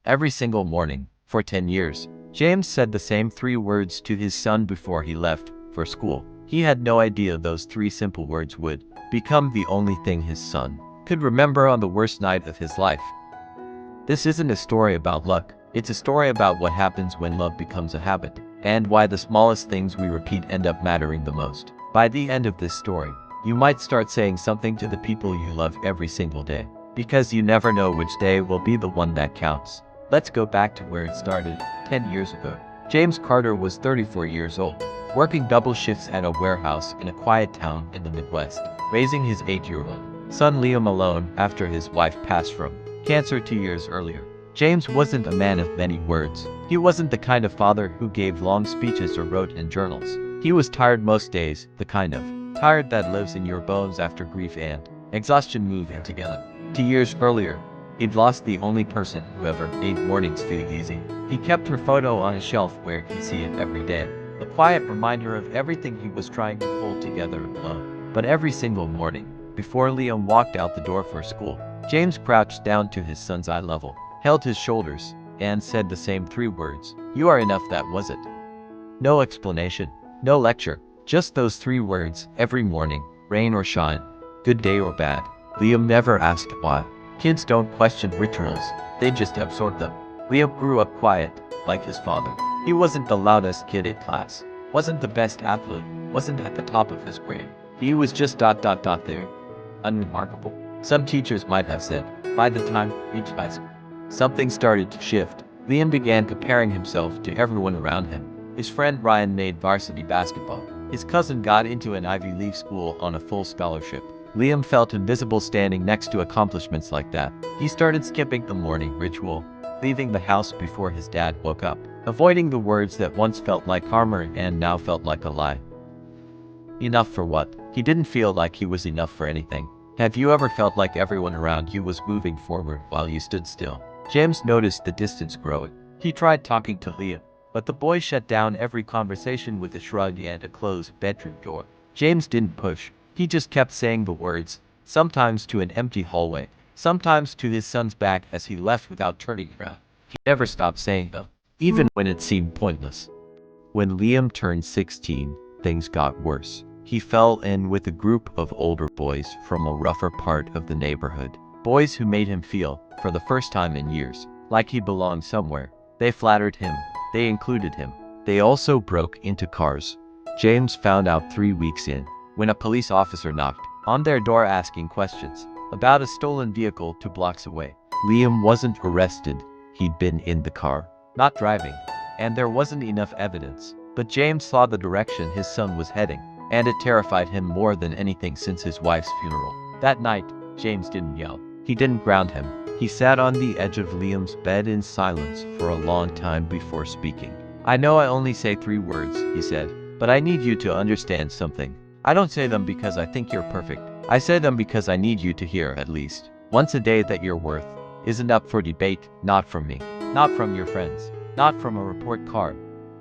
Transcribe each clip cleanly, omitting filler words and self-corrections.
every single morning, for 10 years. James said the same 3 words to his son before he left for school. He had no idea those 3 simple words would become the only thing his son could remember on the worst night of his life. This isn't a story about luck. It's a story about what happens when love becomes a habit, and why the smallest things we repeat end up mattering the most. By the end of this story, you might start saying something to the people you love every single day, because you never know which day will be the one that counts. Let's go back to where it started, 10 years ago. James Carter was 34 years old, working double shifts at a warehouse in a quiet town in the Midwest, raising his 8-year-old son Liam alone after his wife passed from cancer 2 years earlier. James wasn't a man of many words. He wasn't the kind of father who gave long speeches or wrote in journals. He was tired most days, the kind of tired that lives in your bones after grief and exhaustion move in together. 2 years earlier, he'd lost the only person who ever made mornings feel easy. He kept her photo on a shelf where he'd see it every day, a quiet reminder of everything he was trying to hold together in love. But every single morning, before Liam walked out the door for school, James crouched down to his son's eye level, held his shoulders, and said the same 3 words. "You are enough." That was it. No explanation, no lecture, just those 3 words every morning, rain or shine, good day or bad. Liam never asked why. Kids don't question rituals, they just absorb them. Liam grew up quiet, like his father. He wasn't the loudest kid in class, wasn't the best athlete, wasn't at the top of his grade. He was just there, unremarkable. Some teachers might have said, by the time he reached high school, something started to shift. Liam began comparing himself to everyone around him. His friend Ryan made varsity basketball. His cousin got into an Ivy League school on a full scholarship. Liam felt invisible standing next to accomplishments like that. He started skipping the morning ritual, leaving the house before his dad woke up, avoiding the words that once felt like armor and now felt like a lie. Enough for what? He didn't feel like he was enough for anything. Have you ever felt like everyone around you was moving forward while you stood still? James noticed the distance growing. He tried talking to Liam, but the boy shut down every conversation with a shrug and a closed bedroom door. James didn't push. He just kept saying the words, sometimes to an empty hallway, sometimes to his son's back as he left without turning around. He never stopped saying them, even when it seemed pointless. When Liam turned 16, things got worse. He fell in with a group of older boys from a rougher part of the neighborhood. Boys who made him feel, for the first time in years, like he belonged somewhere. They flattered him. They included him. They also broke into cars. James found out 3 weeks in, when a police officer knocked on their door asking questions about a stolen vehicle 2 blocks away. Liam wasn't arrested. He'd been in the car, not driving, and there wasn't enough evidence. But James saw the direction his son was heading, and it terrified him more than anything since his wife's funeral. That night, James didn't yell. He didn't ground him. He sat on the edge of Liam's bed in silence for a long time before speaking. "I know I only say 3 words," he said, "but I need you to understand something. I don't say them because I think you're perfect. I say them because I need you to hear at least once a day that your worth isn't up for debate, not from me, not from your friends, not from a report card."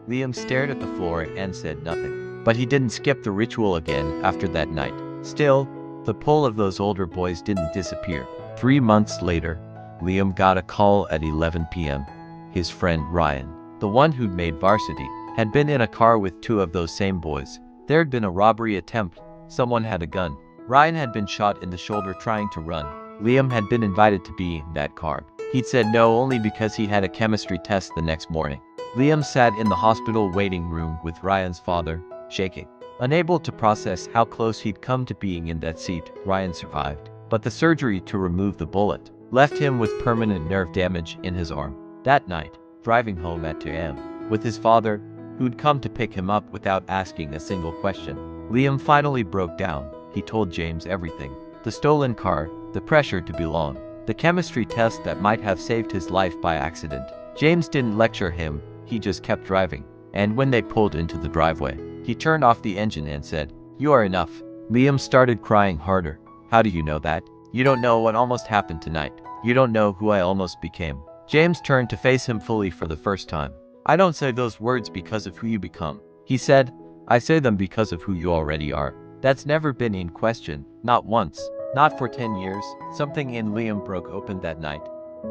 Liam stared at the floor and said nothing. But he didn't skip the ritual again after that night. Still, the pull of those older boys didn't disappear. 3 months later, Liam got a call at 11 p.m. His friend Ryan, the one who'd made varsity, had been in a car with 2 of those same boys. There'd been a robbery attempt. Someone had a gun. Ryan had been shot in the shoulder trying to run. Liam had been invited to be in that car. He'd said no only because he had a chemistry test the next morning. Liam sat in the hospital waiting room with Ryan's father, shaking. Unable to process how close he'd come to being in that seat. Ryan survived, but the surgery to remove the bullet left him with permanent nerve damage in his arm. That night, driving home at 2 a.m. with his father, who'd come to pick him up without asking a single question, Liam finally broke down. He told James everything. The stolen car, the pressure to belong, the chemistry test that might have saved his life by accident. James didn't lecture him, he just kept driving. And when they pulled into the driveway, he turned off the engine and said, "You are enough." Liam started crying harder. "How do you know that? You don't know what almost happened tonight. You don't know who I almost became." James turned to face him fully for the first time. "I don't say those words because of who you become," he said. "I say them because of who you already are. That's never been in question, not once, not for 10 years. Something in Liam broke open that night.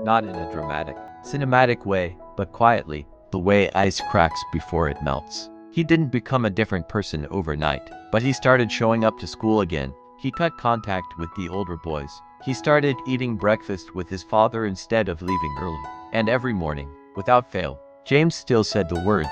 Not in a dramatic, cinematic way, but quietly, the way ice cracks before it melts. He didn't become a different person overnight, but he started showing up to school again. He cut contact with the older boys. He started eating breakfast with his father instead of leaving early. And every morning, without fail, James still said the words.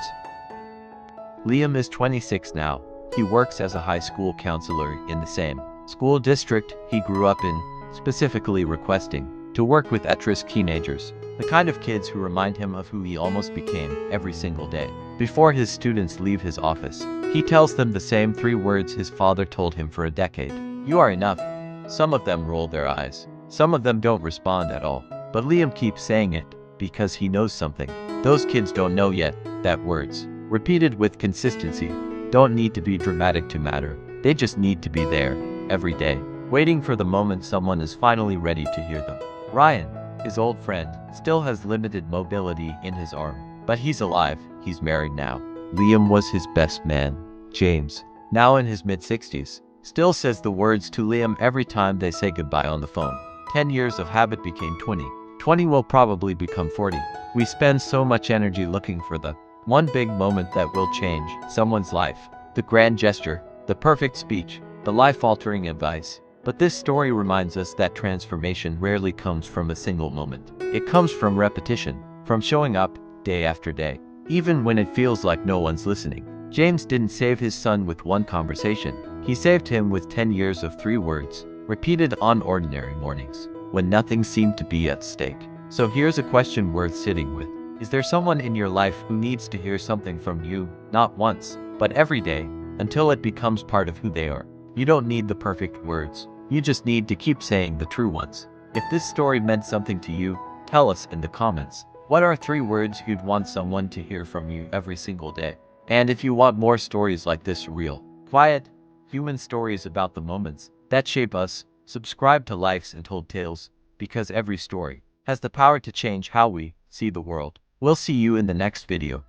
Liam is 26 now. He works as a high school counselor in the same school district he grew up in, specifically requesting to work with at-risk teenagers, the kind of kids who remind him of who he almost became every single day. Before his students leave his office, he tells them the same 3 words his father told him for a decade. You are enough. Some of them roll their eyes. Some of them don't respond at all. But Liam keeps saying it because he knows something those kids don't know yet, that words, repeated with consistency, don't need to be dramatic to matter. They just need to be there, every day, waiting for the moment someone is finally ready to hear them. Ryan, his old friend, still has limited mobility in his arm, but he's alive. He's married now. Liam was his best man. James, now in his mid-60s, still says the words to Liam every time they say goodbye on the phone. 10 years of habit became 20. 20 will probably become 40. We spend so much energy looking for the one big moment that will change someone's life. The grand gesture, the perfect speech, the life-altering advice. But this story reminds us that transformation rarely comes from a single moment. It comes from repetition, from showing up day after day, even when it feels like no one's listening. James didn't save his son with one conversation. He saved him with 10 years of 3 words, repeated on ordinary mornings, when nothing seemed to be at stake. So here's a question worth sitting with. Is there someone in your life who needs to hear something from you, not once, but every day, until it becomes part of who they are? You don't need the perfect words. You just need to keep saying the true ones. If this story meant something to you, tell us in the comments. What are 3 words you'd want someone to hear from you every single day? And if you want more stories like this, real, quiet, human stories about the moments that shape us, subscribe to Life Untold Tales, because every story has the power to change how we see the world. We'll see you in the next video.